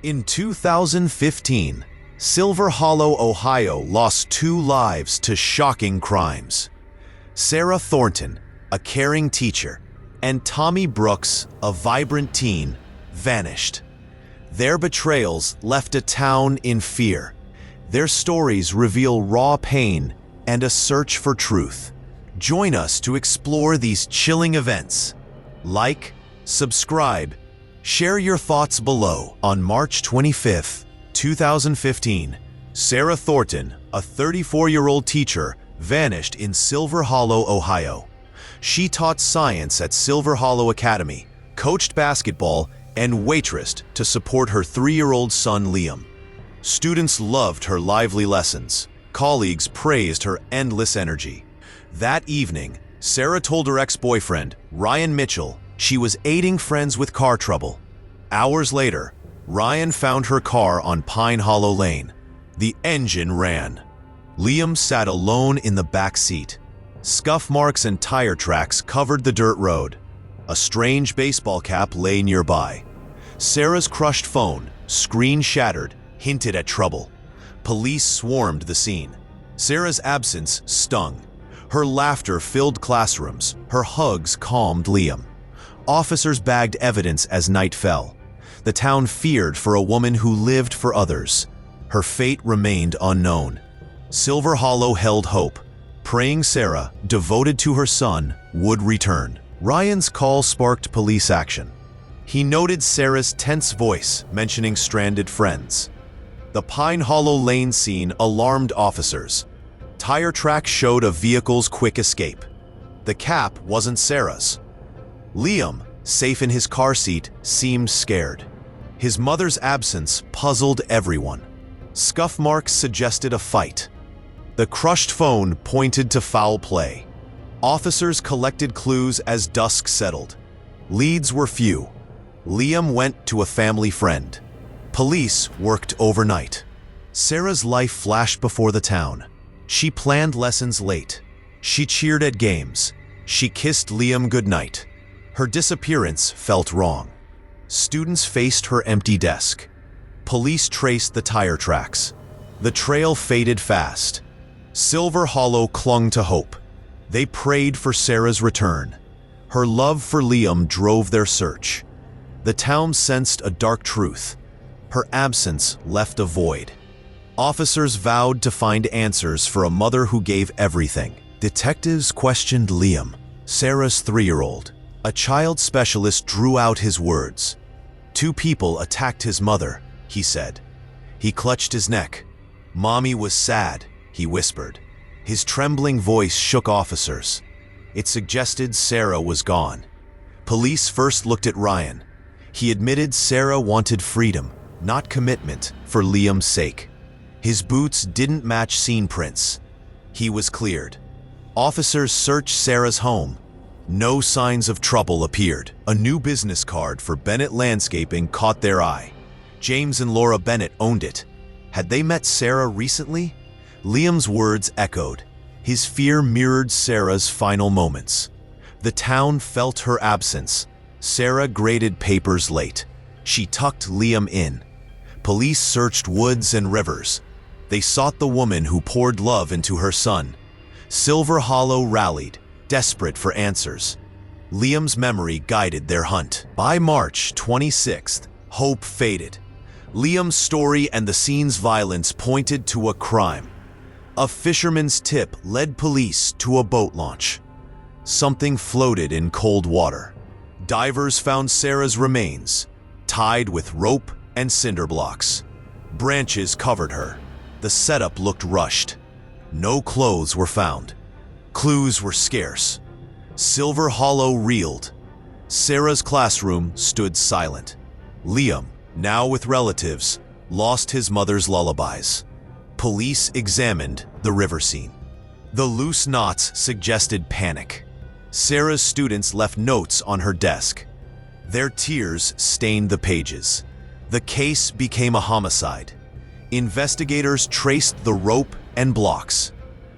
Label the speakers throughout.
Speaker 1: In 2015, Silver Hollow, Ohio lost 2 lives to shocking crimes. Sarah Thornton, a caring teacher, and Tommy Brooks, a vibrant teen, vanished. Their betrayals left a town in fear. Their stories reveal raw pain and a search for truth. Join us to explore these chilling events. Like, subscribe, share your thoughts below. On March 25, 2015, Sarah Thornton, a 34-year-old teacher, vanished in Silver Hollow, Ohio. She taught science at Silver Hollow Academy, coached basketball, and waitressed to support her 3-year-old son Liam. Students loved her lively lessons. Colleagues praised her endless energy. That evening, Sarah told her ex-boyfriend, Ryan Mitchell, she was aiding friends with car trouble. Hours later, Ryan found her car on Pine Hollow Lane. The engine ran. Liam sat alone in the back seat. Scuff marks and tire tracks covered the dirt road. A strange baseball cap lay nearby. Sarah's crushed phone, screen shattered, hinted at trouble. Police swarmed the scene. Sarah's absence stung. Her laughter filled classrooms. Her hugs calmed Liam. Officers bagged evidence as night fell. The town feared for a woman who lived for others. Her fate remained unknown. Silver Hollow held hope, praying Sarah, devoted to her son, would return. Ryan's call sparked police action. He noted Sarah's tense voice, mentioning stranded friends. The Pine Hollow Lane scene alarmed officers. Tire tracks showed a vehicle's quick escape. The cap wasn't Sarah's. Liam, safe in his car seat, seemed scared. His mother's absence puzzled everyone. Scuff marks suggested a fight. The crushed phone pointed to foul play. Officers collected clues as dusk settled. Leads were few. Liam went to a family friend. Police worked overnight. Sarah's life flashed before the town. She planned lessons late. She cheered at games. She kissed Liam goodnight. Her disappearance felt wrong. Students faced her empty desk. Police traced the tire tracks. The trail faded fast. Silver Hollow clung to hope. They prayed for Sarah's return. Her love for Liam drove their search. The town sensed a dark truth. Her absence left a void. Officers vowed to find answers for a mother who gave everything. Detectives questioned Liam, Sarah's 3-year-old. A child specialist drew out his words. 2 people attacked his mother, he said. He clutched his neck. Mommy was sad, he whispered. His trembling voice shook officers. It suggested Sarah was gone. Police first looked at Ryan. He admitted Sarah wanted freedom, not commitment, for Liam's sake. His boots didn't match scene prints. He was cleared. Officers searched Sarah's home. No signs of trouble appeared. A new business card for Bennett Landscaping caught their eye. James and Laura Bennett owned it. Had they met Sarah recently? Liam's words echoed. His fear mirrored Sarah's final moments. The town felt her absence. Sarah graded papers late. She tucked Liam in. Police searched woods and rivers. They sought the woman who poured love into her son. Silver Hollow rallied, desperate for answers. Liam's memory guided their hunt. By March 26th, hope faded. Liam's story and the scene's violence pointed to a crime. A fisherman's tip led police to a boat launch. Something floated in cold water. Divers found Sarah's remains, tied with rope and cinder blocks. Branches covered her. The setup looked rushed. No clothes were found. Clues were scarce. Silver Hollow reeled. Sarah's classroom stood silent. Liam, now with relatives, lost his mother's lullabies. Police examined the river scene. The loose knots suggested panic. Sarah's students left notes on her desk. Their tears stained the pages. The case became a homicide. Investigators traced the rope and blocks.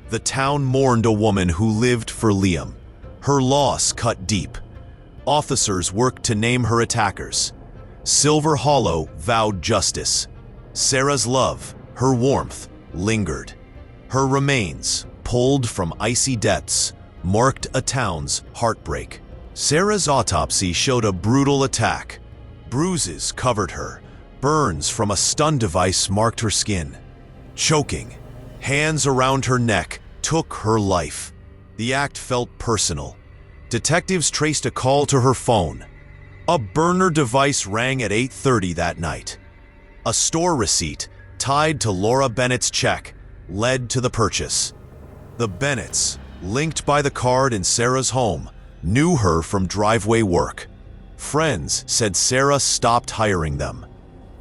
Speaker 1: The town mourned a woman who lived for Liam. Her loss cut deep. Officers worked to name her attackers. Silver Hollow vowed justice. Sarah's love, her warmth, lingered. Her remains, pulled from icy depths, marked a town's heartbreak. Sarah's autopsy showed a brutal attack. Bruises covered her. Burns from a stun device marked her skin. Choking, hands around her neck, took her life. The act felt personal. Detectives traced a call to her phone. A burner device rang at 8:30 that night. A store receipt, tied to Laura Bennett's check, led to the purchase. The Bennetts, linked by the card in Sarah's home, knew her from driveway work. Friends said Sarah stopped hiring them.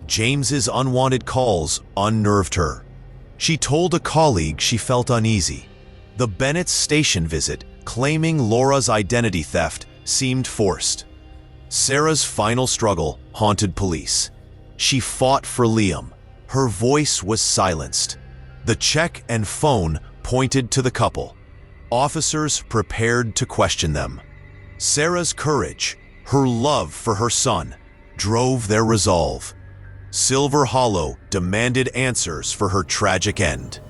Speaker 1: James's unwanted calls unnerved her. She told a colleague she felt uneasy. The Bennett's station visit, claiming Laura's identity theft, seemed forced. Sarah's final struggle haunted police. She fought for Liam. Her voice was silenced. The check and phone pointed to the couple. Officers prepared to question them. Sarah's courage, her love for her son, drove their resolve. Silver Hollow demanded answers for her tragic end.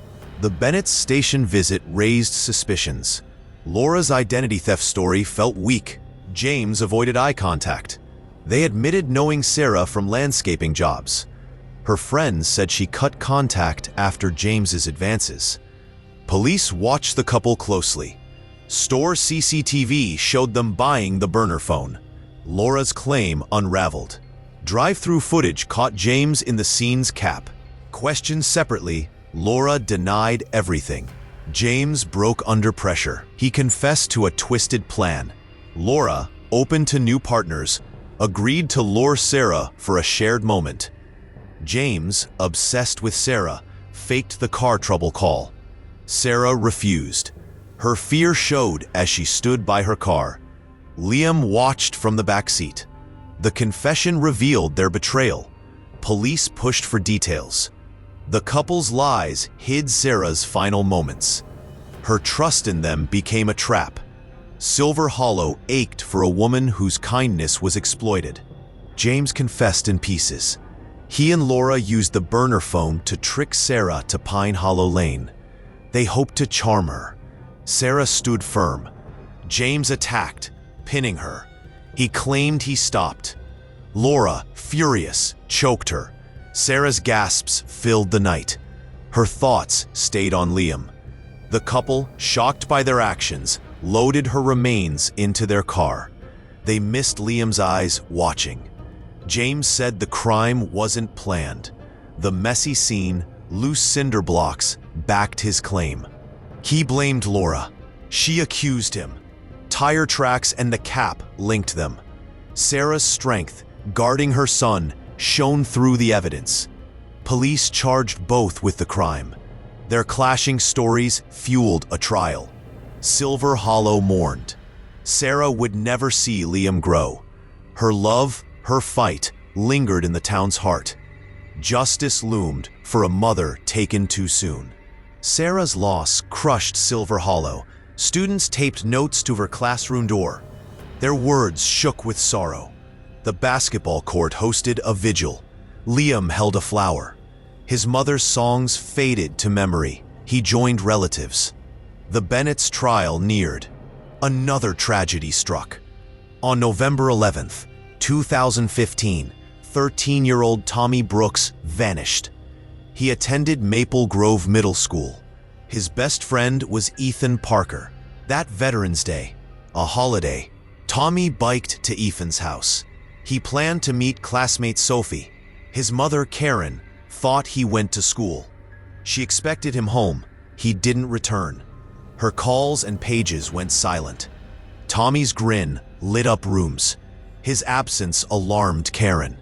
Speaker 1: The Bennett's station visit raised suspicions. Laura's identity theft story felt weak. James avoided eye contact. They admitted knowing Sarah from landscaping jobs. Her friends said she cut contact after James's advances. Police watched the couple closely. Store CCTV showed them buying the burner phone. Laura's claim unraveled. Drive-through footage caught James in the scene's cap. Questioned separately, Laura denied everything. James broke under pressure. He confessed to a twisted plan. Laura, open to new partners, agreed to lure Sarah for a shared moment. James, obsessed with Sarah, faked the car trouble call. Sarah refused. Her fear showed as she stood by her car. Liam watched from the back seat. The confession revealed their betrayal. Police pushed for details. The couple's lies hid Sarah's final moments. Her trust in them became a trap. Silver Hollow ached for a woman whose kindness was exploited. James confessed in pieces. He and Laura used the burner phone to trick Sarah to Pine Hollow Lane. They hoped to charm her. Sarah stood firm. James attacked, pinning her. He claimed he stopped. Laura, furious, choked her. Sarah's gasps filled the night. Her thoughts stayed on Liam. The couple, shocked by their actions, loaded her remains into their car. They missed Liam's eyes watching. James said the crime wasn't planned. The messy scene, loose cinder blocks, backed his claim. He blamed Laura. She accused him. Tire tracks and the cap linked them. Sarah's strength, guarding her son, shone through the evidence. Police charged both with the crime. Their clashing stories fueled a trial. Silver Hollow mourned. Sarah would never see Liam grow. Her love, her fight, lingered in the town's heart. Justice loomed for a mother taken too soon. Sarah's loss crushed Silver Hollow. Students taped notes to her classroom door. Their words shook with sorrow. The basketball court hosted a vigil. Liam held a flower. His mother's songs faded to memory. He joined relatives. The Bennett's trial neared. Another tragedy struck. On November 11th, 2015, 13-year-old Tommy Brooks vanished. He attended Maple Grove Middle School. His best friend was Ethan Parker. That Veterans Day, a holiday, Tommy biked to Ethan's house. He planned to meet classmate Sophie. His mother, Karen, thought he went to school. She expected him home. He didn't return. Her calls and pages went silent. Tommy's grin lit up rooms. His absence alarmed Karen.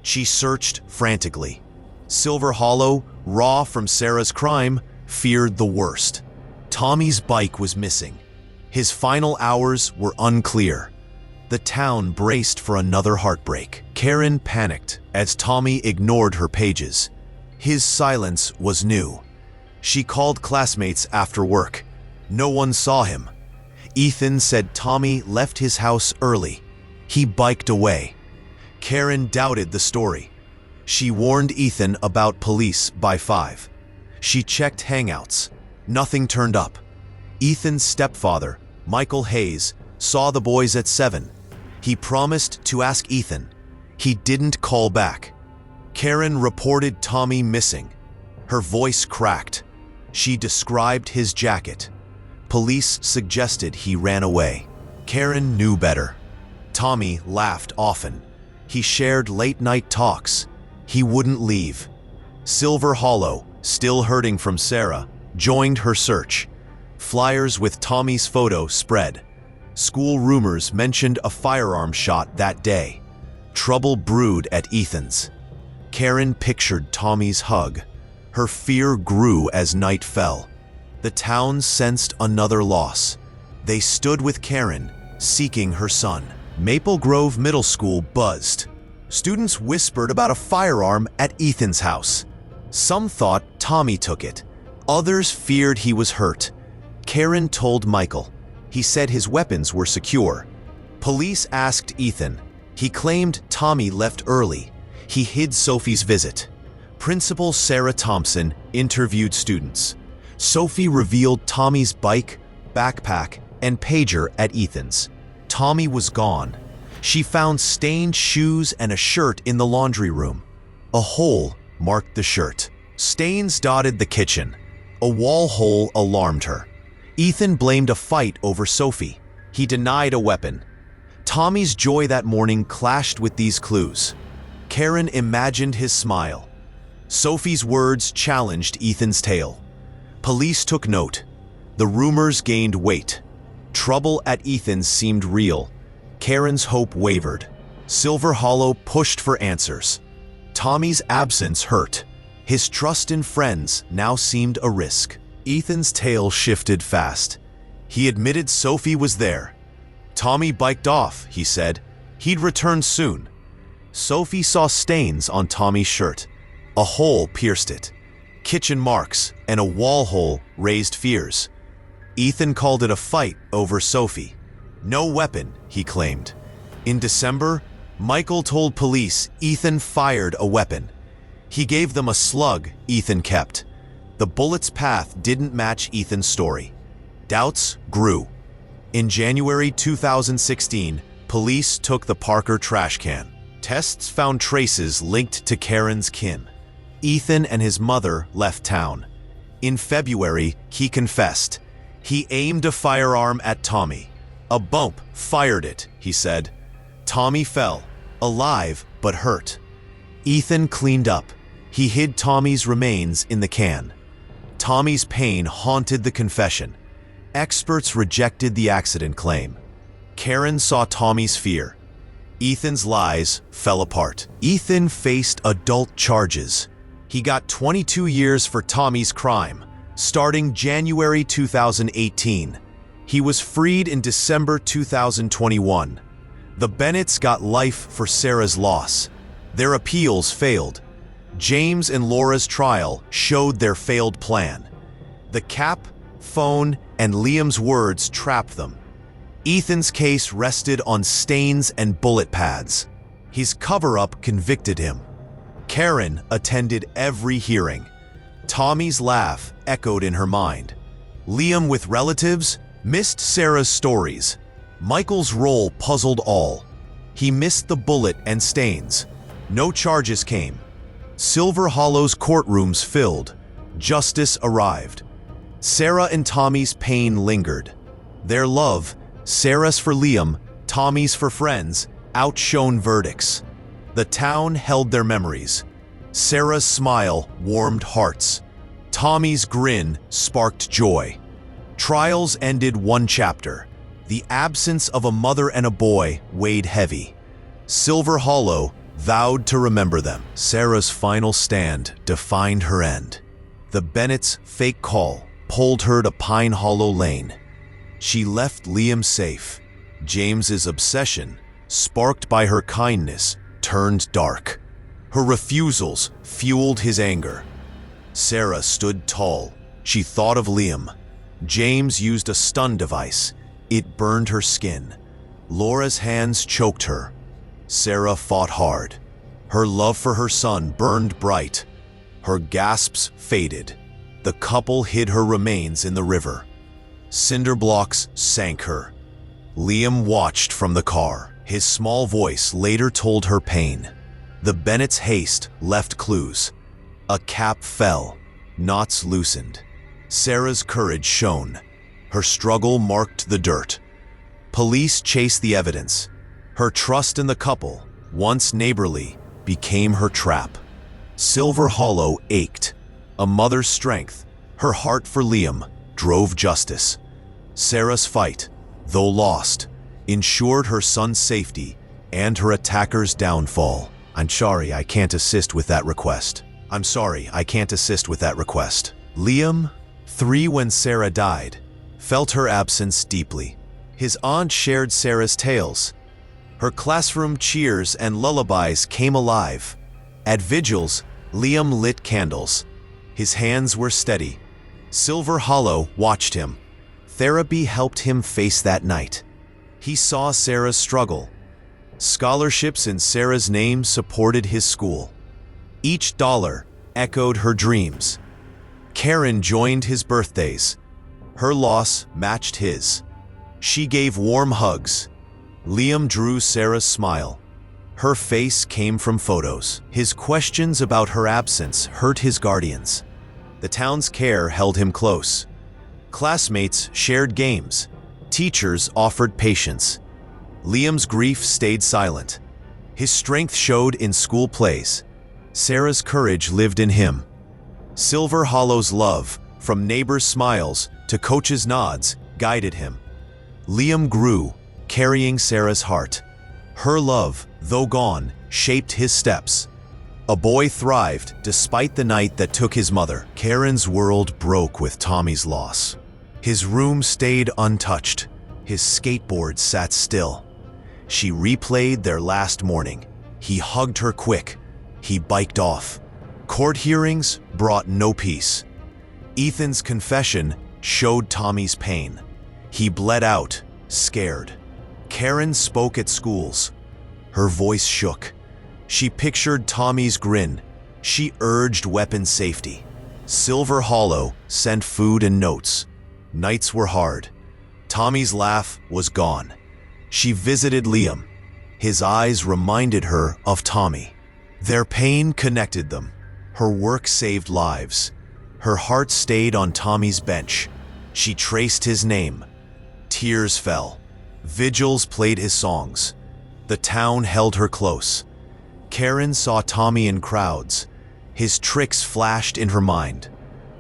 Speaker 1: She searched frantically. Silver Hollow, raw from Sarah's crime, feared the worst. Tommy's bike was missing. His final hours were unclear. The town braced for another heartbreak. Karen panicked as Tommy ignored her pages. His silence was new. She called classmates after work. No one saw him. Ethan said Tommy left his house early. He biked away. Karen doubted the story. She warned Ethan about police by 5. She checked hangouts. Nothing turned up. Ethan's stepfather, Michael Hayes, saw the boys at 7. He promised to ask Ethan. He didn't call back. Karen reported Tommy missing. Her voice cracked. She described his jacket. Police suggested he ran away. Karen knew better. Tommy laughed often. He shared late-night talks. He wouldn't leave. Silver Hollow, still hurting from Sarah, joined her search. Flyers with Tommy's photo spread. School rumors mentioned a firearm shot that day. Trouble brewed at Ethan's. Karen pictured Tommy's hug. Her fear grew as night fell. The town sensed another loss. They stood with Karen, seeking her son. Maple Grove Middle School buzzed. Students whispered about a firearm at Ethan's house. Some thought Tommy took it. Others feared he was hurt. Karen told Michael. He said his weapons were secure. Police asked Ethan. He claimed Tommy left early. He hid Sophie's visit. Principal Sarah Thompson interviewed students. Sophie revealed Tommy's bike, backpack, and pager at Ethan's. Tommy was gone. She found stained shoes and a shirt in the laundry room. A hole marked the shirt. Stains dotted the kitchen. A wall hole alarmed her. Ethan blamed a fight over Sophie. He denied a weapon. Tommy's joy that morning clashed with these clues. Karen imagined his smile. Sophie's words challenged Ethan's tale. Police took note. The rumors gained weight. Trouble at Ethan's seemed real. Karen's hope wavered. Silver Hollow pushed for answers. Tommy's absence hurt. His trust in friends now seemed a risk. Ethan's tale shifted fast. He admitted Sophie was there. Tommy biked off, he said. He'd return soon. Sophie saw stains on Tommy's shirt. A hole pierced it. Kitchen marks and a wall hole raised fears. Ethan called it a fight over Sophie. No weapon, he claimed. In December, Michael told police Ethan fired a weapon. He gave them a slug Ethan kept. The bullet's path didn't match Ethan's story. Doubts grew. In January 2016, police took the Parker trash can. Tests found traces linked to Karen's kin. Ethan and his mother left town. In February, he confessed. He aimed a firearm at Tommy. A bump fired it, he said. Tommy fell, alive but hurt. Ethan cleaned up. He hid Tommy's remains in the can. Tommy's pain haunted the confession. Experts rejected the accident claim. Karen saw Tommy's fear. Ethan's lies fell apart. Ethan faced adult charges. He got 22 years for Tommy's crime, starting January 2018. He was freed in December 2021. The Bennetts got life for Sarah's loss. Their appeals failed. James and Laura's trial showed their failed plan. The cap, phone, and Liam's words trapped them. Ethan's case rested on stains and bullet pads. His cover-up convicted him. Karen attended every hearing. Tommy's laugh echoed in her mind. Liam, with relatives, missed Sarah's stories. Michael's role puzzled all. He missed the bullet and stains. No charges came. Silver Hollow's courtrooms filled. Justice arrived. Sarah and Tommy's pain lingered. Their love, Sarah's for Liam, Tommy's for friends, outshone verdicts. The town held their memories. Sarah's smile warmed hearts. Tommy's grin sparked joy. Trials ended one chapter. The absence of a mother and a boy weighed heavy. Silver Hollow vowed to remember them. Sarah's final stand defined her end. The Bennetts' fake call pulled her to Pine Hollow Lane. She left Liam safe. James's obsession, sparked by her kindness, turned dark. Her refusals fueled his anger. Sarah stood tall. She thought of Liam. James used a stun device. It burned her skin. Laura's hands choked her. Sarah fought hard. Her love for her son burned bright. Her gasps faded. The couple hid her remains in the river. Cinder blocks sank her. Liam watched from the car. His small voice later told her pain. The Bennett's haste left clues. A cap fell. Knots loosened. Sarah's courage shone. Her struggle marked the dirt. Police chased the evidence. Her trust in the couple, once neighborly, became her trap. Silver Hollow ached. A mother's strength, her heart for Liam, drove justice. Sarah's fight, though lost, ensured her son's safety and her attacker's downfall. I'm sorry, I can't assist with that request. Liam, 3 when Sarah died, felt her absence deeply. His aunt shared Sarah's tales. Her classroom cheers and lullabies came alive. At vigils, Liam lit candles. His hands were steady. Silver Hollow watched him. Therapy helped him face that night. He saw Sarah's struggle. Scholarships in Sarah's name supported his school. Each dollar echoed her dreams. Karen joined his birthdays. Her loss matched his. She gave warm hugs. Liam drew Sarah's smile. Her face came from photos. His questions about her absence hurt his guardians. The town's care held him close. Classmates shared games. Teachers offered patience. Liam's grief stayed silent. His strength showed in school plays. Sarah's courage lived in him. Silver Hollow's love, from neighbors' smiles to coaches' nods, guided him. Liam grew, carrying Sarah's heart. Her love, though gone, shaped his steps. A boy thrived despite the night that took his mother. Karen's world broke with Tommy's loss. His room stayed untouched. His skateboard sat still. She replayed their last morning. He hugged her quick. He biked off. Court hearings brought no peace. Ethan's confession showed Tommy's pain. He bled out, scared. Karen spoke at schools. Her voice shook. She pictured Tommy's grin. She urged weapon safety. Silver Hollow sent food and notes. Nights were hard. Tommy's laugh was gone. She visited Liam. His eyes reminded her of Tommy. Their pain connected them. Her work saved lives. Her heart stayed on Tommy's bench. She traced his name. Tears fell. Vigils played his songs. The town held her close. Karen saw Tommy in crowds. His tricks flashed in her mind.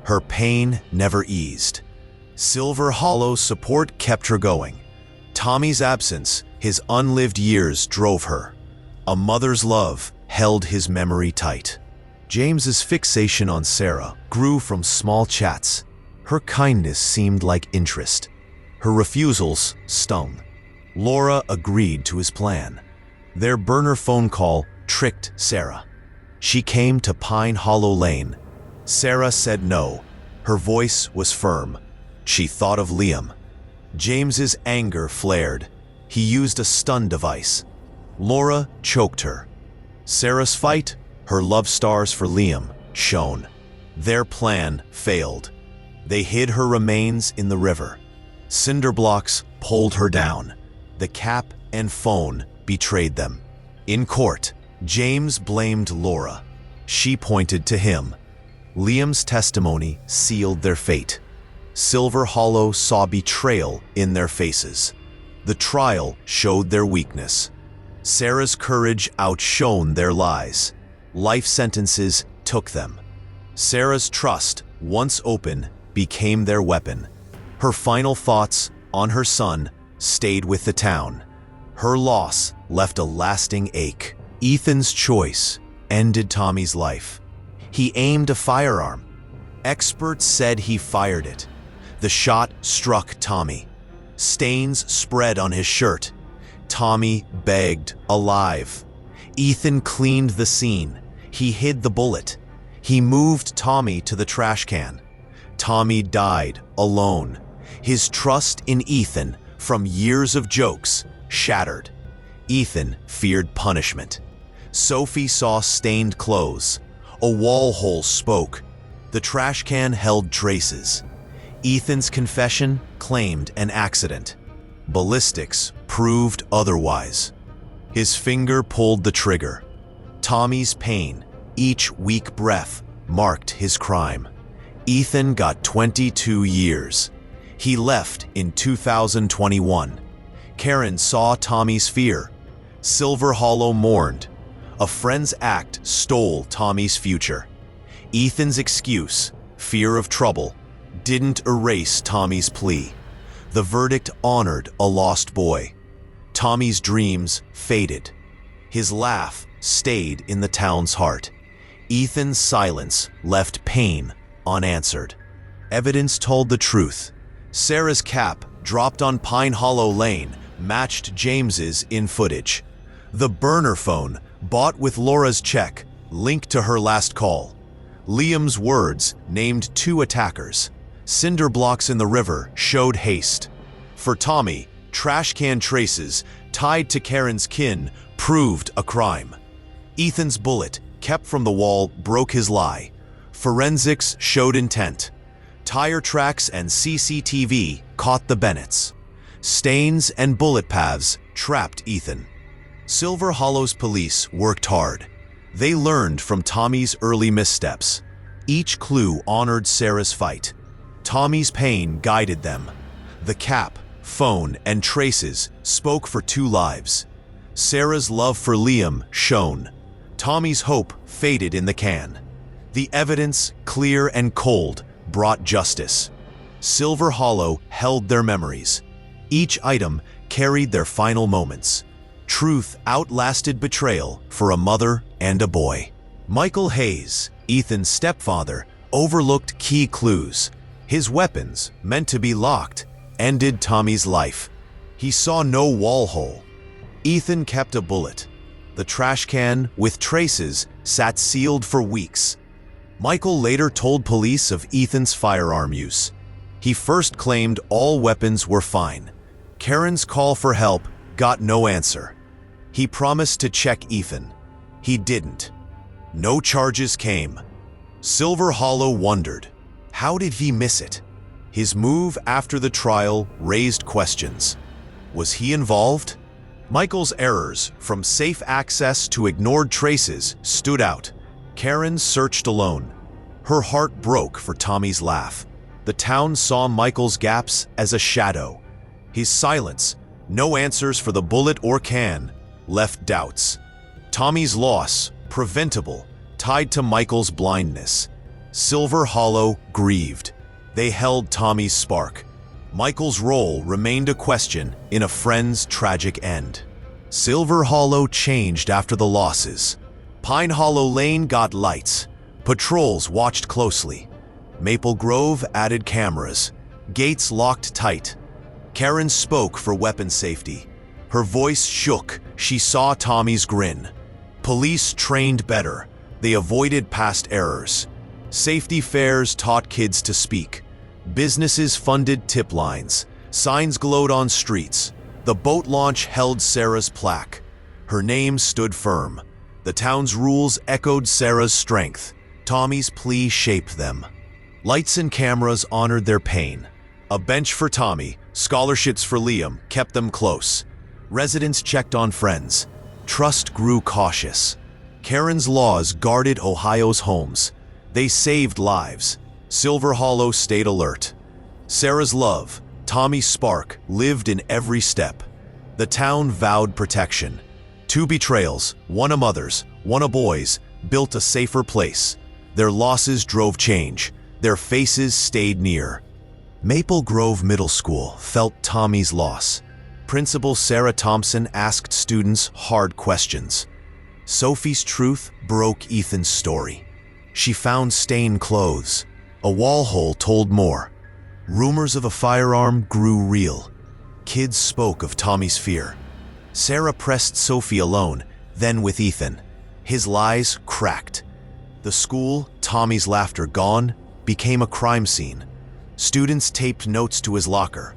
Speaker 1: Her pain never eased. Silver Hollow's support kept her going. Tommy's absence, his unlived years drove her. A mother's love held his memory tight. James's fixation on Sarah grew from small chats. Her kindness seemed like interest. Her refusals stung. Laura agreed to his plan. Their burner phone call tricked Sarah. She came to Pine Hollow Lane. Sarah said no. Her voice was firm. She thought of Liam. James's anger flared. He used a stun device. Laura choked her. Sarah's fight, her love stars for Liam, shone. Their plan failed. They hid her remains in the river. Cinder blocks pulled her down. The cap and phone betrayed them. In court, James blamed Laura. She pointed to him. Liam's testimony sealed their fate. Silver Hollow saw betrayal in their faces. The trial showed their weakness. Sarah's courage outshone their lies. Life sentences took them. Sarah's trust, once open, became their weapon. Her final thoughts on her son stayed with the town. Her loss left a lasting ache. Ethan's choice ended Tommy's life. He aimed a firearm. Experts said he fired it. The shot struck Tommy. Stains spread on his shirt. Tommy begged, alive. Ethan cleaned the scene. He hid the bullet. He moved Tommy to the trash can. Tommy died alone. His trust in Ethan, from years of jokes, shattered. Ethan feared punishment. Sophie saw stained clothes. A wall hole spoke. The trash can held traces. Ethan's confession claimed an accident. Ballistics proved otherwise. His finger pulled the trigger. Tommy's pain, each weak breath, marked his crime. Ethan got 22 years. He left in 2021. Karen saw Tommy's fear. Silver Hollow mourned. A friend's act stole Tommy's future. Ethan's excuse, fear of trouble, didn't erase Tommy's plea. The verdict honored a lost boy. Tommy's dreams faded. His laugh stayed in the town's heart. Ethan's silence left pain unanswered. Evidence told the truth. Sarah's cap, dropped on Pine Hollow Lane, matched James's in footage. The burner phone, bought with Laura's check, linked to her last call. Liam's words named 2 attackers. Cinder blocks in the river showed haste. For Tommy, trash can traces tied to Karen's kin proved a crime. Ethan's bullet, kept from the wall, broke his lie. Forensics showed intent. Tire tracks and CCTV caught the Bennetts. Stains and bullet paths trapped Ethan. Silver Hollow's police worked hard. They learned from Tommy's early missteps. Each clue honored Sarah's fight. Tommy's pain guided them. The cap, phone, and traces spoke for 2 lives. Sarah's love for Liam shone. Tommy's hope faded in the can. The evidence, clear and cold, brought justice. Silver Hollow held their memories. Each item carried their final moments. Truth outlasted betrayal for a mother and a boy. Michael Hayes, Ethan's stepfather, overlooked key clues. His weapons, meant to be locked, ended Tommy's life. He saw no wall hole. Ethan kept a bullet. The trash can, with traces, sat sealed for weeks. Michael later told police of Ethan's firearm use. He first claimed all weapons were fine. Karen's call for help got no answer. He promised to check Ethan. He didn't. No charges came. Silver Hollow wondered, how did he miss it? His move after the trial raised questions. Was he involved? Michael's errors, from safe access to ignored traces, stood out. Karen searched alone. Her heart broke for Tommy's laugh. The town saw Michael's gaps as a shadow. His silence, no answers for the bullet or can, left doubts. Tommy's loss, preventable, tied to Michael's blindness. Silver Hollow grieved. They held Tommy's spark. Michael's role remained a question in a friend's tragic end. Silver Hollow changed after the losses. Pine Hollow Lane got lights. Patrols watched closely. Maple Grove added cameras. Gates locked tight. Karen spoke for weapon safety. Her voice shook. She saw Tommy's grin. Police trained better. They avoided past errors. Safety fairs taught kids to speak. Businesses funded tip lines. Signs glowed on streets. The boat launch held Sarah's plaque. Her name stood firm. The town's rules echoed Sarah's strength. Tommy's plea shaped them. Lights and cameras honored their pain. A bench for Tommy, scholarships for Liam, kept them close. Residents checked on friends. Trust grew cautious. Karen's laws guarded Ohio's homes. They saved lives. Silver Hollow stayed alert. Sarah's love, Tommy's spark, lived in every step. The town vowed protection. 2 betrayals, one a mother's, one a boy's, built a safer place. Their losses drove change. Their faces stayed near. Maple Grove Middle School felt Tommy's loss. Principal Sarah Thompson asked students hard questions. Sophie's truth broke Ethan's story. She found stained clothes. A wall hole told more. Rumors of a firearm grew real. Kids spoke of Tommy's fear. Sarah pressed Sophie alone, then with Ethan. His lies cracked. The school, Tommy's laughter gone, became a crime scene. Students taped notes to his locker.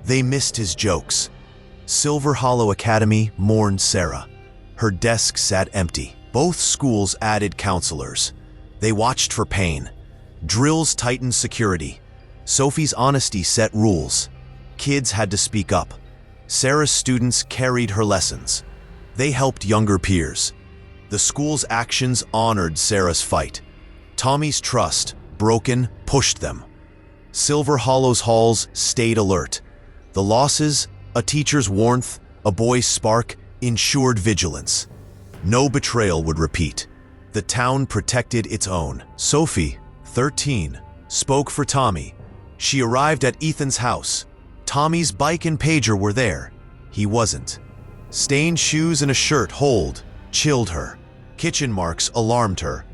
Speaker 1: They missed his jokes. Silver Hollow Academy mourned Sarah. Her desk sat empty. Both schools added counselors. They watched for pain. Drills tightened security. Sophie's honesty set rules. Kids had to speak up. Sarah's students carried her lessons. They helped younger peers. The school's actions honored Sarah's fight. Tommy's trust, broken, pushed them. Silver Hollow's halls stayed alert. The losses, a teacher's warmth, a boy's spark, ensured vigilance. No betrayal would repeat. The town protected its own. Sophie, 13, spoke for Tommy. She arrived at Ethan's house. Tommy's bike and pager were there. He wasn't. Stained shoes and a shirt chilled her. Kitchen marks alarmed her.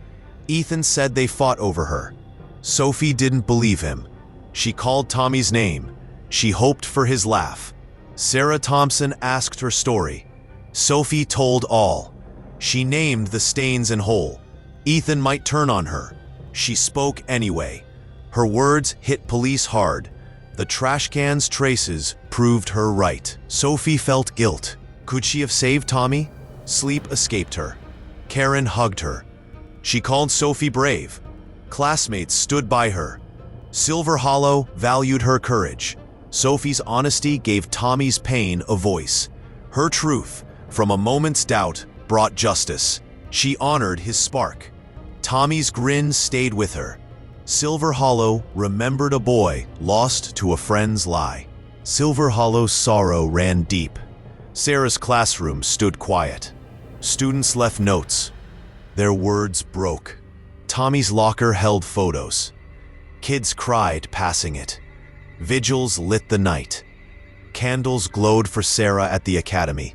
Speaker 1: Ethan said they fought over her. Sophie didn't believe him. She called Tommy's name. She hoped for his laugh. Sarah Thompson asked her story. Sophie told all. She named the stains and hole. Ethan might turn on her. She spoke anyway. Her words hit police hard. The trash can's traces proved her right. Sophie felt guilt. Could she have saved Tommy? Sleep escaped her. Karen hugged her. She called Sophie brave. Classmates stood by her. Silver Hollow valued her courage. Sophie's honesty gave Tommy's pain a voice. Her truth, from a moment's doubt, brought justice. She honored his spark. Tommy's grin stayed with her. Silver Hollow remembered a boy lost to a friend's lie. Silver Hollow's sorrow ran deep. Sarah's classroom stood quiet. Students left notes. Their words broke. Tommy's locker held photos. Kids cried passing it. Vigils lit the night. Candles glowed for Sarah at the academy.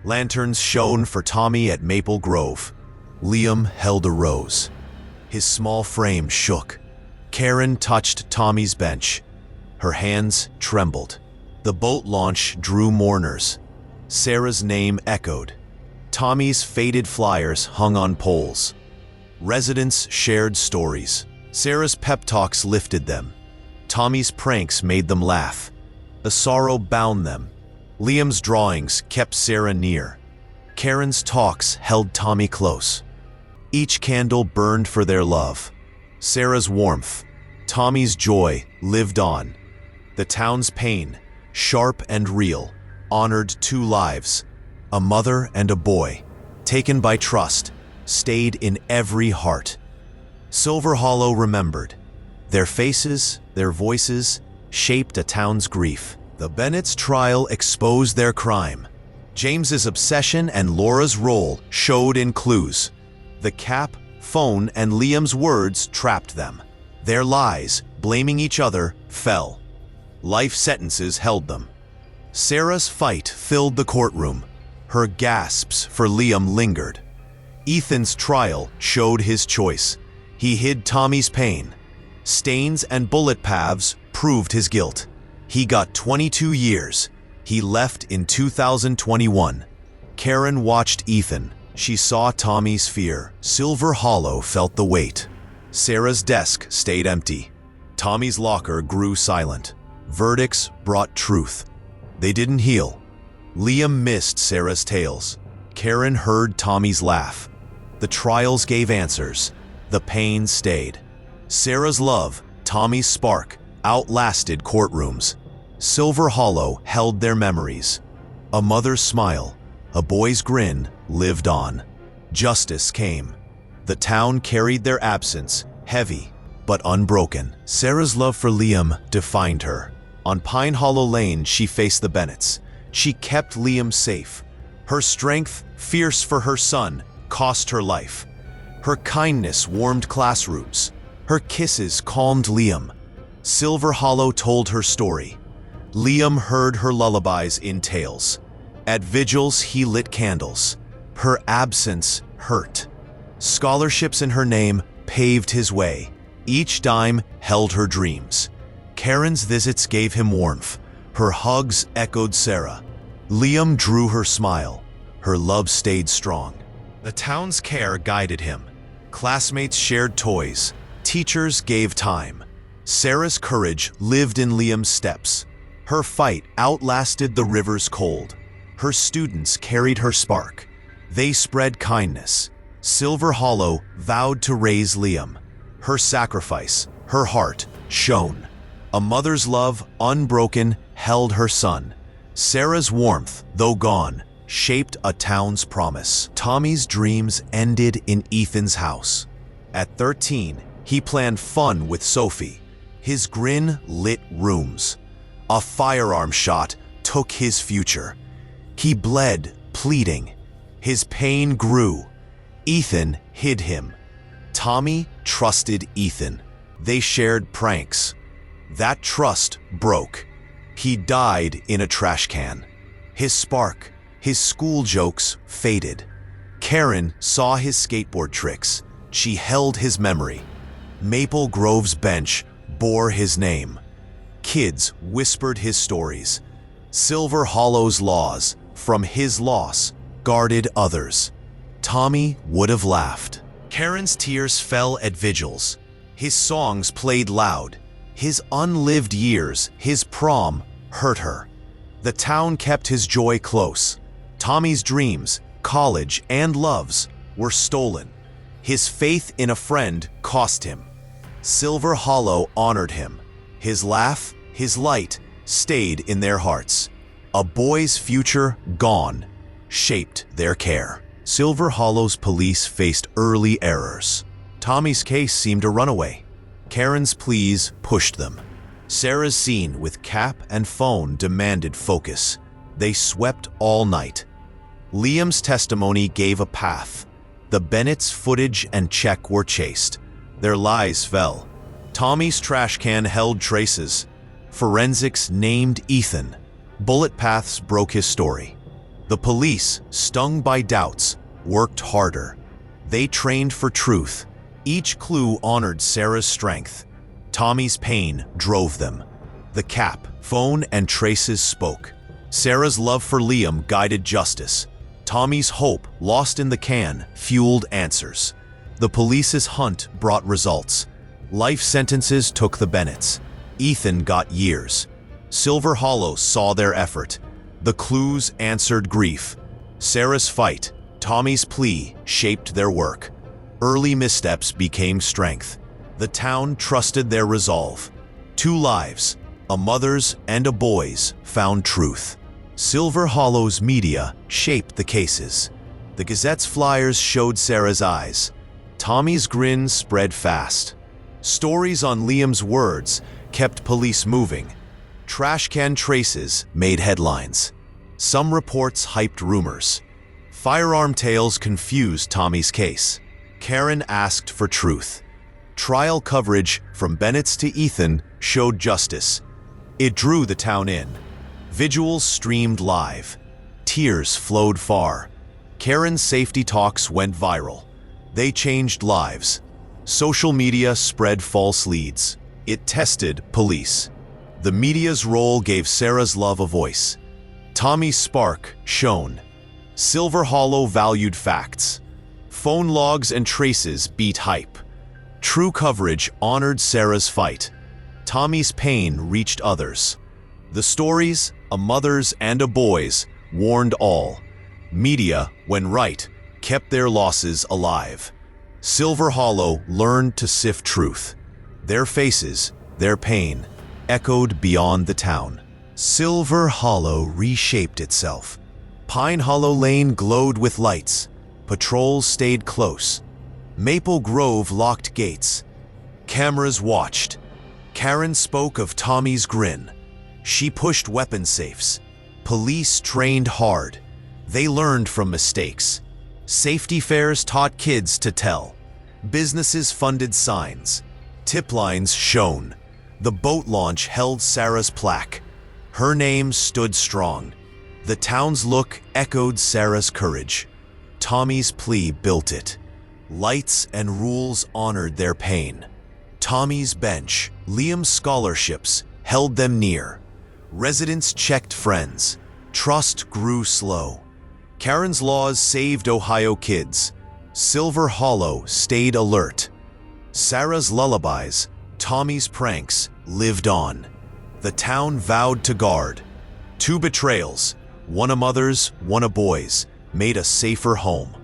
Speaker 1: Lanterns shone for Tommy at Maple Grove. Liam held a rose. His small frame shook. Karen touched Tommy's bench. Her hands trembled. The boat launch drew mourners. Sarah's name echoed. Tommy's faded flyers hung on poles. Residents shared stories. Sarah's pep talks lifted them. Tommy's pranks made them laugh. The sorrow bound them. Liam's drawings kept Sarah near. Karen's talks held Tommy close. Each candle burned for their love. Sarah's warmth, Tommy's joy lived on. The town's pain, sharp and real, honored two lives, a mother and a boy, taken by trust, stayed in every heart. Silver Hollow remembered. Their faces, their voices, shaped a town's grief. The Bennett's trial exposed their crime. James's obsession and Laura's role showed in clues. The cap, phone, and Liam's words trapped them. Their lies, blaming each other, fell. Life sentences held them. Sarah's fight filled the courtroom. Her gasps for Liam lingered. Ethan's trial showed his choice. He hid Tommy's pain. Stains and bullet paths proved his guilt. He got 22 years. He left in 2021. Karen watched Ethan. She saw Tommy's fear. Silver Hollow felt the weight. Sarah's desk stayed empty. Tommy's locker grew silent. Verdicts brought truth. They didn't heal. Liam missed Sarah's tales. Karen heard Tommy's laugh. The trials gave answers. The pain stayed. Sarah's love, Tommy's spark, outlasted courtrooms. Silver Hollow held their memories. A mother's smile, a boy's grin lived on. Justice came. The town carried their absence, heavy but unbroken. Sarah's love for Liam defined her. On Pine Hollow Lane, she faced the Bennetts. She kept Liam safe. Her strength, fierce for her son, cost her life. Her kindness warmed classrooms. Her kisses calmed Liam. Silver Hollow told her story. Liam heard her lullabies in tales. At vigils, he lit candles. Her absence hurt. Scholarships in her name paved his way. Each dime held her dreams. Karen's visits gave him warmth. Her hugs echoed Sarah. Liam drew her smile. Her love stayed strong. The town's care guided him. Classmates shared toys. Teachers gave time. Sarah's courage lived in Liam's steps. Her fight outlasted the river's cold. Her students carried her spark. They spread kindness. Silver Hollow vowed to raise Liam. Her sacrifice, her heart, shone. A mother's love, unbroken, held her son. Sarah's warmth, though gone, shaped a town's promise. Tommy's dreams ended in Ethan's house. At 13, he planned fun with Sophie. His grin lit rooms. A firearm shot took his future. He bled, pleading. His pain grew. Ethan hid him. Tommy trusted Ethan. They shared pranks. That trust broke. He died in a trash can. His spark, his school jokes faded. Karen saw his skateboard tricks. She held his memory. Maple Grove's bench bore his name. Kids whispered his stories. Silver Hollow's laws, from his loss, guarded others. Tommy would have laughed. Karen's tears fell at vigils. His songs played loud. His unlived years, his prom, hurt her. The town kept his joy close. Tommy's dreams, college, and loves were stolen. His faith in a friend cost him. Silver Hollow honored him. His laugh, his light, stayed in their hearts. A boy's future gone shaped their care. Silver Hollow's police faced early errors. Tommy's case seemed a runaway. Karen's pleas pushed them. Sarah's scene with Cap and phone demanded focus. They swept all night. Liam's testimony gave a path. The Bennett's footage and check were chased. Their lies fell. Tommy's trash can held traces. Forensics named Ethan. Bullet paths broke his story. The police, stung by doubts, worked harder. They trained for truth. Each clue honored Sarah's strength. Tommy's pain drove them. The Cap, phone, and traces spoke. Sarah's love for Liam guided justice. Tommy's hope, lost in the can, fueled answers. The police's hunt brought results. Life sentences took the Bennetts. Ethan got years. Silver Hollow saw their effort. The clues answered grief. Sarah's fight, Tommy's plea, shaped their work. Early missteps became strength. The town trusted their resolve. 2 lives, a mother's and a boy's, found truth. Silver Hollow's media shaped the cases. The Gazette's flyers showed Sarah's eyes. Tommy's grin spread fast. Stories on Liam's words kept police moving. Trash can traces made headlines. Some reports hyped rumors. Firearm tales confused Tommy's case. Karen asked for truth. Trial coverage from Bennett's to Ethan showed justice. It drew the town in. Vigils streamed live. Tears flowed far. Karen's safety talks went viral. They changed lives. Social media spread false leads. It tested police. The media's role gave Sarah's love a voice. Tommy's spark shone. Silver Hollow valued facts. Phone logs and traces beat hype. True coverage honored Sarah's fight. Tommy's pain reached others. The stories, a mother's and a boy's, warned all. Media, when right, kept their losses alive. Silver Hollow learned to sift truth. Their faces, their pain, echoed beyond the town. Silver Hollow reshaped itself. Pine Hollow Lane glowed with lights. Patrols stayed close. Maple Grove locked gates. Cameras watched. Karen spoke of Tommy's grin. She pushed weapon safes. Police trained hard. They learned from mistakes. Safety fairs taught kids to tell. Businesses funded signs. Tip lines shone. The boat launch held Sarah's plaque. Her name stood strong. The town's look echoed Sarah's courage. Tommy's plea built it. Lights and rules honored their pain. Tommy's bench, Liam's scholarships, held them near. Residents checked friends. Trust grew slow. Karen's laws saved Ohio kids. Silver Hollow stayed alert. Sarah's lullabies, Tommy's pranks, lived on. The town vowed to guard. 2 betrayals, one a mother's, one a boy's, made a safer home.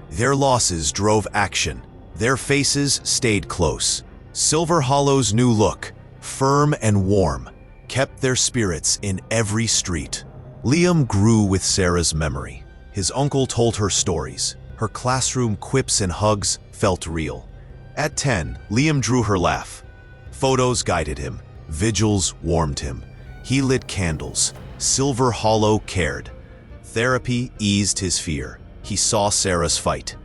Speaker 1: Their losses drove action. Their faces stayed close. Silver Hollow's new look, firm and warm, kept their spirits in every street. Liam grew with Sarah's memory. His uncle told her stories. Her classroom quips and hugs felt real. At 10, Liam drew her laugh. Photos guided him. Vigils warmed him. He lit candles. Silver Hollow cared. Therapy eased his fear. He saw Sarah's fight.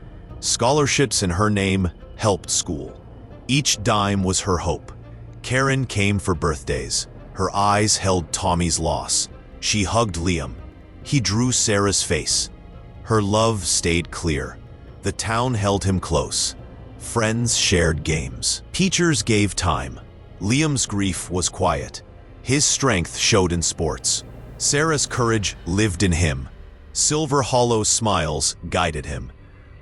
Speaker 1: Scholarships in her name helped school. Each dime was her hope. Karen came for birthdays. Her eyes held Tommy's loss. She hugged Liam. He drew Sarah's face. Her love stayed clear. The town held him close. Friends shared games. Teachers gave time. Liam's grief was quiet. His strength showed in sports. Sarah's courage lived in him. Silver Hollow's smiles guided him.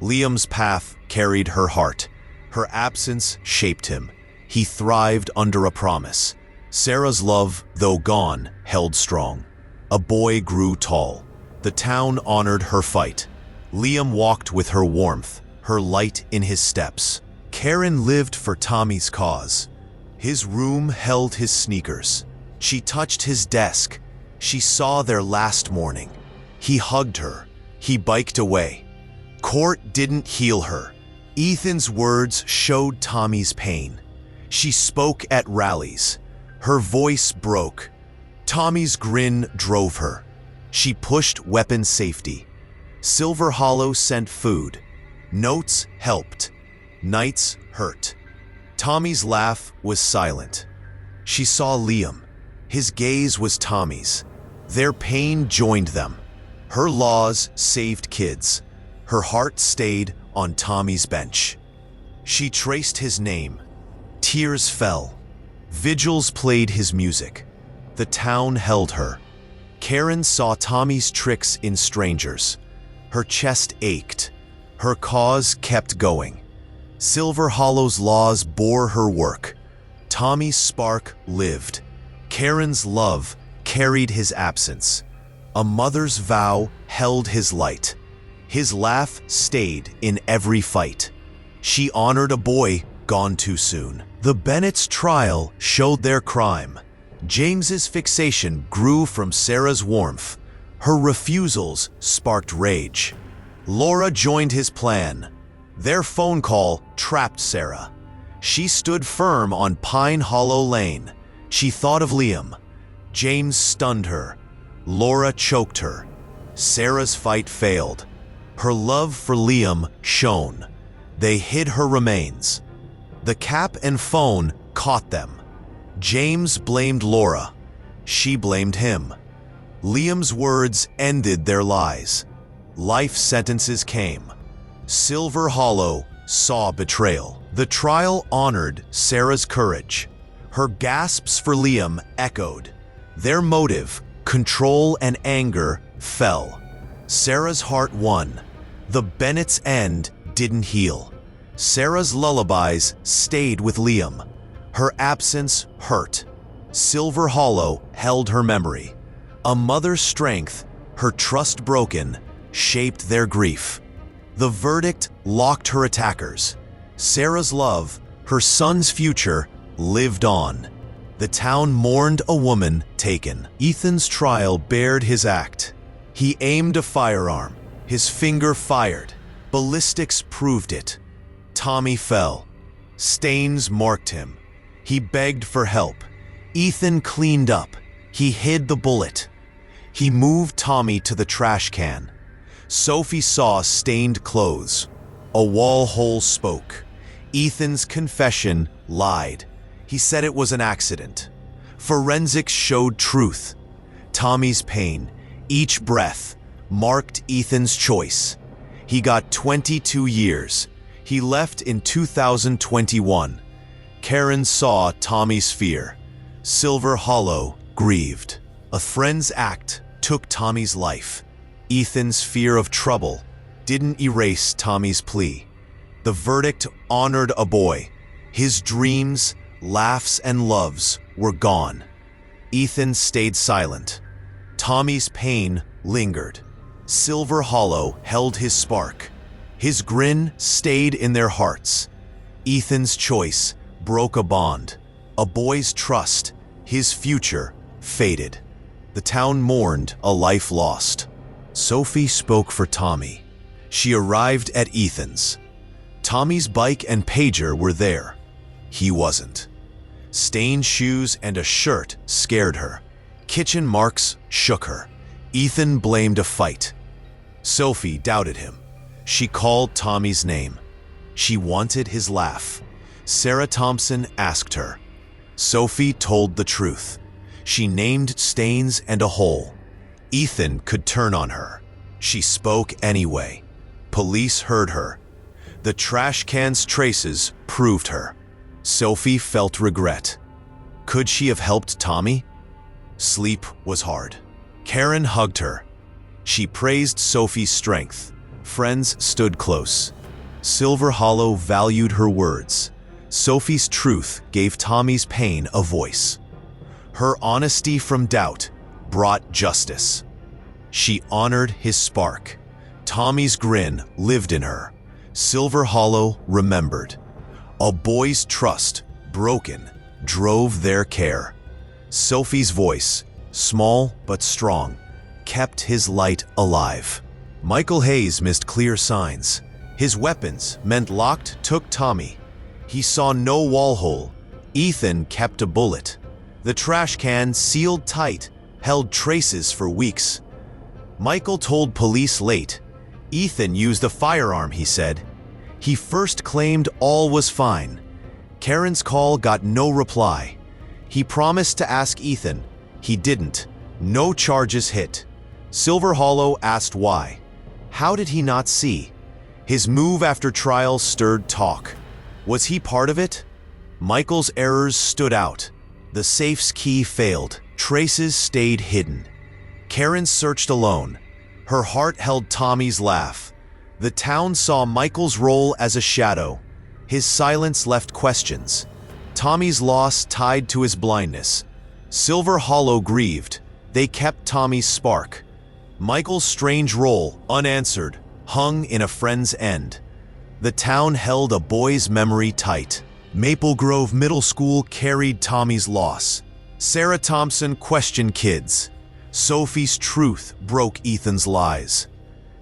Speaker 1: Liam's path carried her heart. Her absence shaped him. He thrived under a promise. Sarah's love, though gone, held strong. A boy grew tall. The town honored her fight. Liam walked with her warmth, her light in his steps. Karen lived for Tommy's cause. His room held his sneakers. She touched his desk. She saw their last morning. He hugged her. He biked away. Court didn't heal her. Ethan's words showed Tommy's pain. She spoke at rallies. Her voice broke. Tommy's grin drove her. She pushed weapon safety. Silver Hollow sent food. Notes helped. Nights hurt. Tommy's laugh was silent. She saw Liam. His gaze was Tommy's. Their pain joined them. Her laws saved kids. Her heart stayed on Tommy's bench. She traced his name. Tears fell. Vigils played his music. The town held her. Karen saw Tommy's tricks in strangers. Her chest ached. Her cause kept going. Silver Hollow's laws bore her work. Tommy's spark lived. Karen's love carried his absence. A mother's vow held his light. His laugh stayed in every fight. She honored a boy gone too soon. The Bennett's trial showed their crime. James's fixation grew from Sarah's warmth. Her refusals sparked rage. Laura joined his plan. Their phone call trapped Sarah. She stood firm on Pine Hollow Lane. She thought of Liam. James stunned her. Laura choked her. Sarah's fight failed. Her love for Liam shone. They hid her remains. The cap and phone caught them. James blamed Laura. She blamed him. Liam's words ended their lies. Life sentences came. Silver Hollow saw betrayal. The trial honored Sarah's courage. Her gasps for Liam echoed. Their motive, control and anger, fell. Sarah's heart won. The Bennett's end didn't heal. Sarah's lullabies stayed with Liam. Her absence hurt. Silver Hollow held her memory. A mother's strength, her trust broken, shaped their grief. The verdict locked her attackers. Sarah's love, her son's future, lived on. The town mourned a woman taken. Ethan's trial bared his act. He aimed a firearm. His finger fired. Ballistics proved it. Tommy fell. Stains marked him. He begged for help. Ethan cleaned up. He hid the bullet. He moved Tommy to the trash can. Sophie saw stained clothes. A wall hole spoke. Ethan's confession lied. He said it was an accident. Forensics showed truth. Tommy's pain, each breath, marked Ethan's choice. He got 22 years. He left in 2021. Karen saw Tommy's fear. Silver Hollow grieved. A friend's act took Tommy's life. Ethan's fear of trouble didn't erase Tommy's plea. The verdict honored a boy. His dreams, laughs, and loves were gone. Ethan stayed silent. Tommy's pain lingered. Silver Hollow held his spark. His grin stayed in their hearts. Ethan's choice broke a bond. A boy's trust, his future, faded. The town mourned a life lost. Sophie spoke for Tommy. She arrived at Ethan's. Tommy's bike and pager were there. He wasn't. Stained shoes and a shirt scared her. Kitchen marks shook her. Ethan blamed a fight. Sophie doubted him. She called Tommy's name. She wanted his laugh. Sarah Thompson asked her. Sophie told the truth. She named stains and a hole. Ethan could turn on her. She spoke anyway. Police heard her. The trash can's traces proved her. Sophie felt regret. Could she have helped Tommy? Sleep was hard. Karen hugged her. She praised Sophie's strength. Friends stood close. Silver Hollow valued her words. Sophie's truth gave Tommy's pain a voice. Her honesty from doubt brought justice. She honored his spark. Tommy's grin lived in her. Silver Hollow remembered. A boy's trust, broken, drove their care. Sophie's voice, small but strong, kept his light alive. Michael Hayes missed clear signs. His weapons meant locked took Tommy. He saw no wall hole. Ethan kept a bullet. The trash can, sealed tight, held traces for weeks. Michael told police late. Ethan used a firearm, he said. He first claimed all was fine. Karen's call got no reply. He promised to ask Ethan. He didn't. No charges hit. Silver Hollow asked why. How did he not see? His move after trial stirred talk. Was he part of it? Michael's errors stood out. The safe's key failed. Traces stayed hidden. Karen searched alone. Her heart held Tommy's laugh. The town saw Michael's role as a shadow. His silence left questions. Tommy's loss tied to his blindness. Silver Hollow grieved. They kept Tommy's spark. Michael's strange role, unanswered, hung in a friend's end. The town held a boy's memory tight. Maple Grove Middle School carried Tommy's loss. Sarah Thompson questioned kids. Sophie's truth broke Ethan's lies.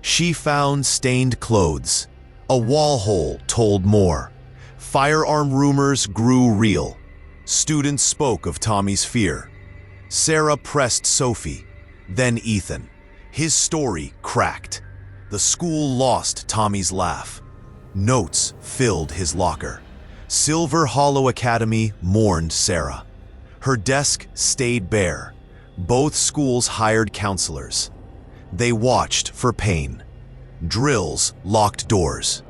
Speaker 1: She found stained clothes. A wall hole told more. Firearm rumors grew real. Students spoke of Tommy's fear. Sarah pressed Sophie, then Ethan. His story cracked. The school lost Tommy's laugh. Notes filled his locker. Silver Hollow Academy mourned Sarah. Her desk stayed bare. Both schools hired counselors. They watched for pain. Drills locked doors.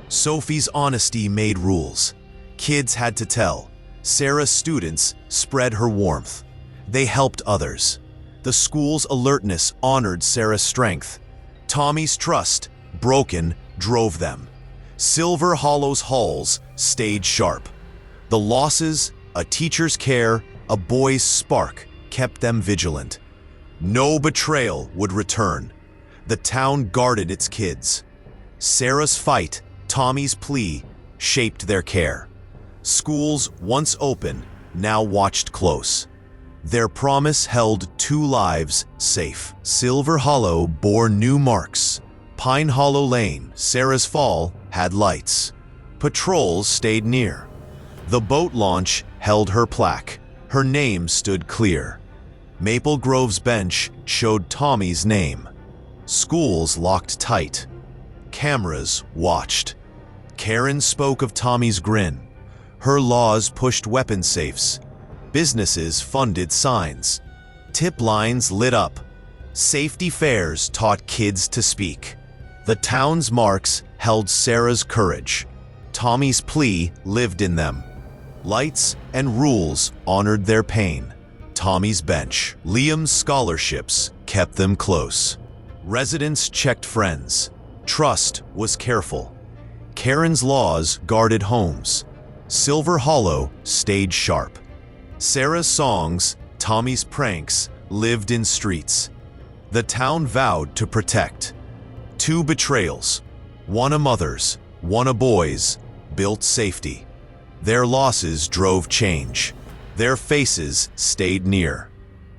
Speaker 1: Sophie's honesty made rules. Kids had to tell. Sarah's students spread her warmth. They helped others. The school's alertness honored Sarah's strength. Tommy's trust, broken, drove them. Silver Hollow's halls stayed sharp. The losses, a teacher's care, a boy's spark kept them vigilant. No betrayal would return. The town guarded its kids. Sarah's fight, Tommy's plea, shaped their care. Schools, once open, now watched close. Their promise held 2 lives safe. Silver Hollow bore new marks. Pine Hollow Lane, Sarah's fall, had lights. Patrols stayed near. The boat launch held her plaque. Her name stood clear. Maple Grove's bench showed Tommy's name. Schools locked tight. Cameras watched. Karen spoke of Tommy's grin. Her laws pushed weapon safes. Businesses funded signs. Tip lines lit up. Safety fairs taught kids to speak. The town's marks held Sarah's courage. Tommy's plea lived in them. Lights and rules honored their pain. Tommy's bench, Liam's scholarships kept them close. Residents checked friends. Trust was careful. Karen's laws guarded homes. Silver Hollow stayed sharp. Sarah's songs, Tommy's pranks, lived in streets. The town vowed to protect. 2 betrayals, one a mother's, one a boy's, built safety. Their losses drove change. Their faces stayed near.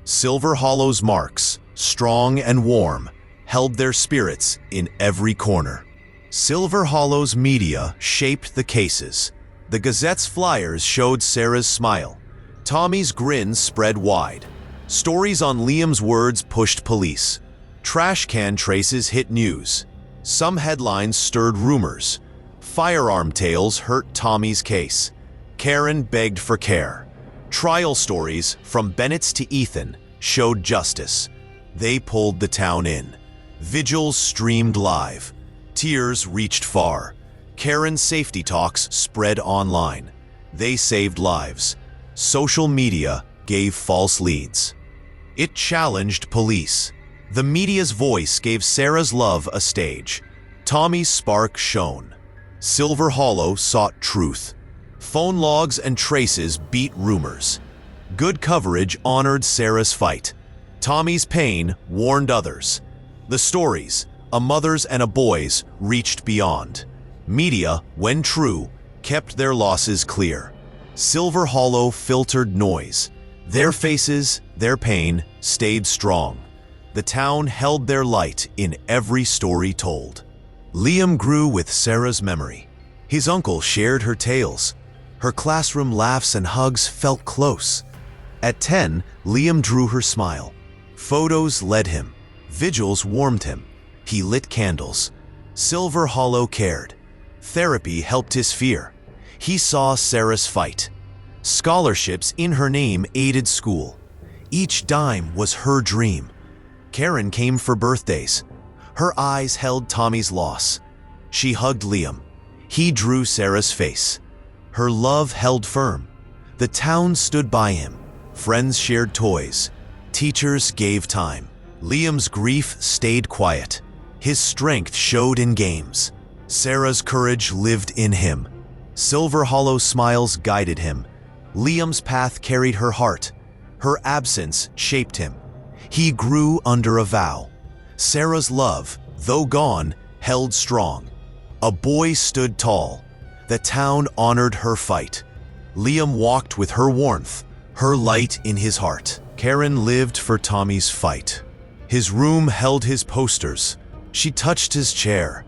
Speaker 1: Silver Hollow's marks, strong and warm, held their spirits in every corner. Silver Hollow's media shaped the cases. The Gazette's flyers showed Sarah's smile. Tommy's grin spread wide. Stories on Liam's words pushed police. Trash can traces hit news. Some headlines stirred rumors. Firearm tales hurt Tommy's case. Karen begged for care. Trial stories, from Bennett's to Ethan, showed justice. They pulled the town in. Vigils streamed live. Tears reached far. Karen's safety talks spread online. They saved lives. Social media gave false leads. It challenged police. The media's voice gave Sarah's love a stage. Tommy's spark shone. Silver Hollow sought truth. Phone logs and traces beat rumors. Good coverage honored Sarah's fight. Tommy's pain warned others. The stories, a mother's and a boy's, reached beyond. Media, when true, kept their losses clear. Silver Hollow filtered noise. Their faces, their pain, stayed strong. The town held their light in every story told. Liam grew with Sarah's memory. His uncle shared her tales. Her classroom laughs and hugs felt close. At 10, Liam drew her smile. Photos led him. Vigils warmed him. He lit candles. Silver Hollow cared. Therapy helped his fear. He saw Sarah's fight. Scholarships in her name aided school. Each dime was her dream. Karen came for birthdays. Her eyes held Tommy's loss. She hugged Liam. He drew Sarah's face. Her love held firm. The town stood by him. Friends shared toys. Teachers gave time. Liam's grief stayed quiet. His strength showed in games. Sarah's courage lived in him. Silver Hollow smiles guided him. Liam's path carried her heart. Her absence shaped him. He grew under a vow. Sarah's love, though gone, held strong. A boy stood tall. The town honored her fight. Liam walked with her warmth, her light in his heart. Karen lived for Tommy's fight. His room held his posters. She touched his chair.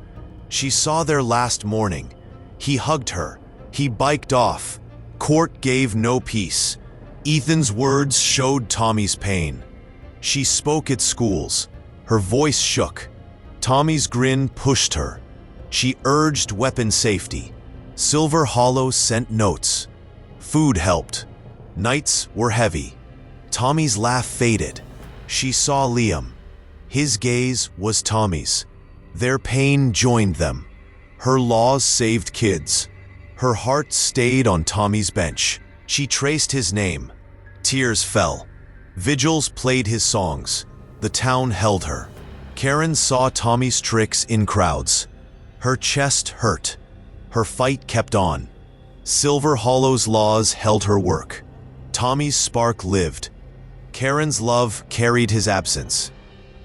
Speaker 1: She saw their last morning. He hugged her. He biked off. Court gave no peace. Ethan's words showed Tommy's pain. She spoke at schools. Her voice shook. Tommy's grin pushed her. She urged weapon safety. Silver Hollow sent notes. Food helped. Nights were heavy. Tommy's laugh faded. She saw Liam. His gaze was Tommy's. Their pain joined them. Her laws saved kids. Her heart stayed on Tommy's bench. She traced his name. Tears fell. Vigils played his songs. The town held her. Karen saw Tommy's tricks in crowds. Her chest hurt. Her fight kept on. Silver Hollow's laws held her work. Tommy's spark lived. Karen's love carried his absence.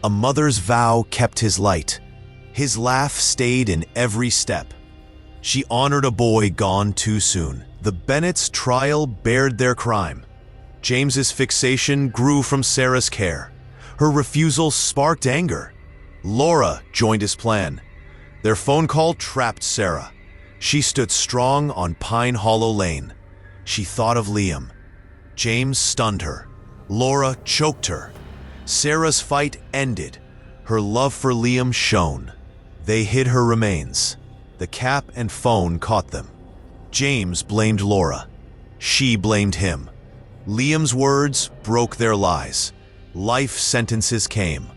Speaker 1: A mother's vow kept his light. His laugh stayed in every step. She honored a boy gone too soon. The Bennett's trial bared their crime. James's fixation grew from Sarah's care. Her refusal sparked anger. Laura joined his plan. Their phone call trapped Sarah. She stood strong on Pine Hollow Lane. She thought of Liam. James stunned her. Laura choked her. Sarah's fight ended. Her love for Liam shone. They hid her remains. The cap and phone caught them. James blamed Laura. She blamed him. Liam's words broke their lies. Life sentences came.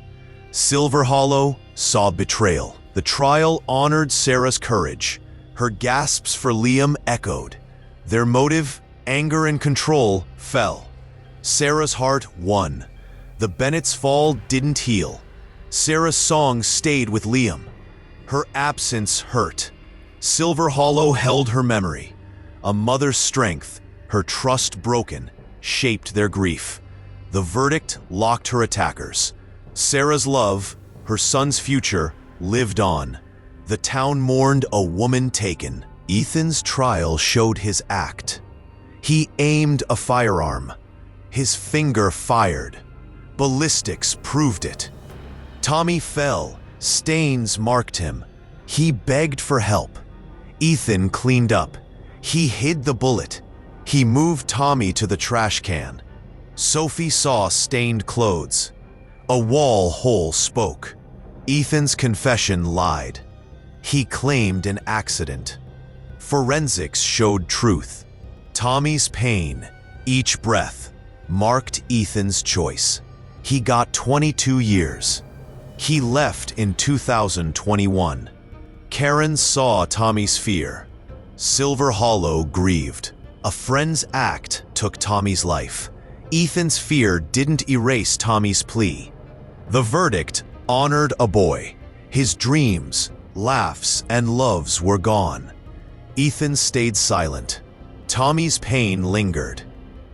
Speaker 1: Silver Hollow saw betrayal. The trial honored Sarah's courage. Her gasps for Liam echoed. Their motive, anger and control, fell. Sarah's heart won. The Bennett's fall didn't heal. Sarah's song stayed with Liam. Her absence hurt. Silver Hollow held her memory. A mother's strength, her trust broken, shaped their grief. The verdict locked her attackers. Sarah's love, her son's future, lived on. The town mourned a woman taken. Ethan's trial showed his act. He aimed a firearm. His finger fired. Ballistics proved it. Tommy fell. Stains marked him. He begged for help. Ethan cleaned up. He hid the bullet. He moved Tommy to the trash can. Sophie saw stained clothes. A wall hole spoke. Ethan's confession lied. He claimed an accident. Forensics showed truth. Tommy's pain, each breath, marked Ethan's choice. He got 22 years. He left in 2021. Karen saw Tommy's fear. Silver Hollow grieved. A friend's act took Tommy's life. Ethan's fear didn't erase Tommy's plea. The verdict honored a boy. His dreams, laughs, and loves were gone. Ethan stayed silent. Tommy's pain lingered.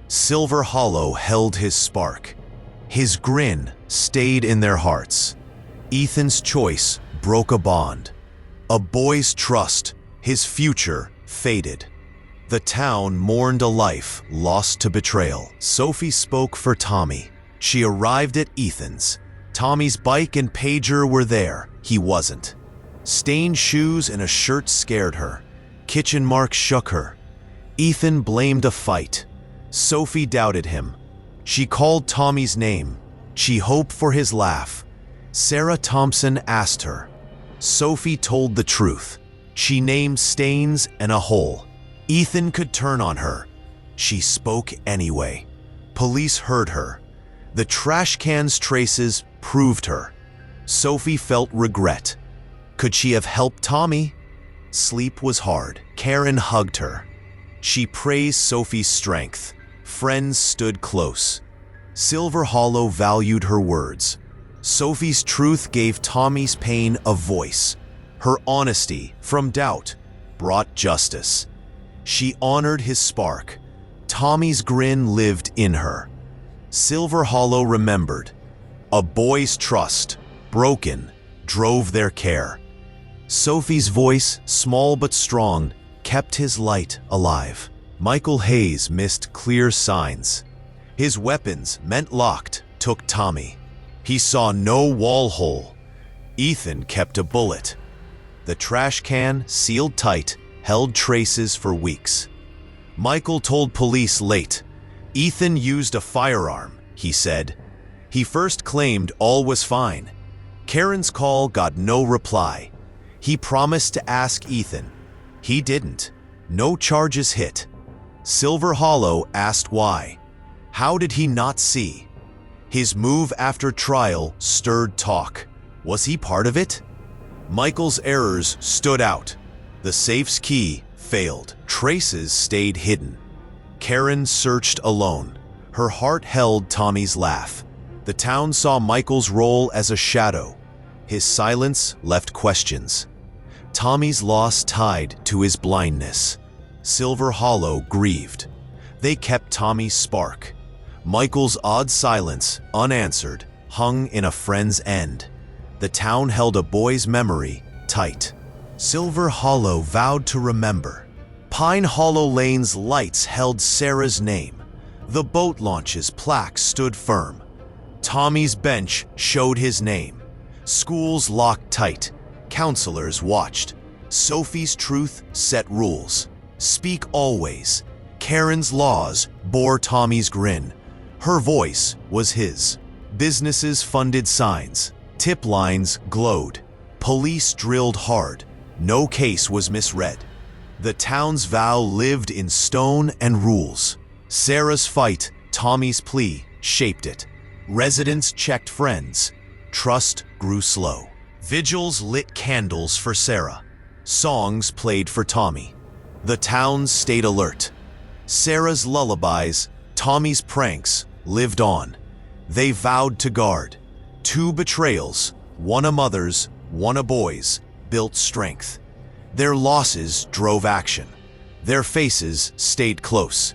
Speaker 1: Silver Hollow held his spark. His grin stayed in their hearts. Ethan's choice broke a bond. A boy's trust, his future, faded. The town mourned a life lost to betrayal. Sophie spoke for Tommy. She arrived at Ethan's. Tommy's bike and pager were there. He wasn't. Stained shoes and a shirt scared her. Kitchen marks shook her. Ethan blamed a fight. Sophie doubted him. She called Tommy's name. She hoped for his laugh. Sarah Thompson asked her. Sophie told the truth. She named stains and a hole. Ethan could turn on her. She spoke anyway. Police heard her. The trash can's traces proved her. Sophie felt regret. Could she have helped Tommy? Sleep was hard. Karen hugged her. She praised Sophie's strength. Friends stood close. Silver Hollow valued her words. Sophie's truth gave Tommy's pain a voice. Her honesty, from doubt, brought justice. She honored his spark. Tommy's grin lived in her. Silver Hollow remembered. A boy's trust, broken, drove their care. Sophie's voice, small but strong, kept his light alive. Michael Hayes missed clear signs. His weapons, meant locked, took Tommy. He saw no wall hole. Ethan kept a bullet. The trash can, sealed tight, held traces for weeks. Michael told police late. Ethan used a firearm, he said. He first claimed all was fine. Karen's call got no reply. He promised to ask Ethan. He didn't. No charges hit. Silver Hollow asked why. How did he not see? His move after trial stirred talk. Was he part of it? Michael's errors stood out. The safe's key failed. Traces stayed hidden. Karen searched alone. Her heart held Tommy's laugh. The town saw Michael's role as a shadow. His silence left questions. Tommy's loss tied to his blindness. Silver Hollow grieved. They kept Tommy's spark. Michael's odd silence, unanswered, hung in a friend's end. The town held a boy's memory tight. Silver Hollow vowed to remember. Pine Hollow Lane's lights held Sarah's name. The boat launch's plaque stood firm. Tommy's bench showed his name. Schools locked tight. Counselors watched. Sophie's truth set rules. Speak always. Karen's laws bore Tommy's grin. Her voice was his. Businesses funded signs. Tip lines glowed. Police drilled hard. No case was misread. The town's vow lived in stone and rules. Sarah's fight, Tommy's plea, shaped it. Residents checked friends. Trust grew slow. Vigils lit candles for Sarah. Songs played for Tommy. The town stayed alert. Sarah's lullabies, Tommy's pranks, lived on. They vowed to guard. 2 betrayals, one a mother's, one a boy's, built strength. Their losses drove action. Their faces stayed close.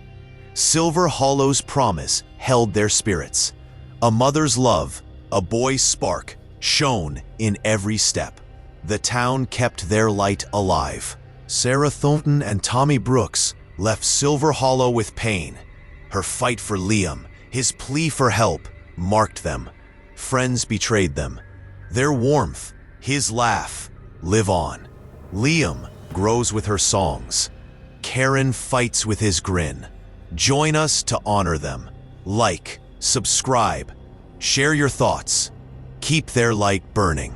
Speaker 1: Silver Hollow's promise held their spirits. A mother's love, A boy's spark shone in every step. The town kept their light alive. Sarah Thornton and Tommy Brooks left Silver Hollow with pain. Her fight for Liam, his plea for help, marked them. Friends betrayed them. Their warmth, his laugh, live on. Liam grows with her songs. Karen fights with his grin. Join us to honor them. Like, subscribe, share your thoughts. Keep their light burning.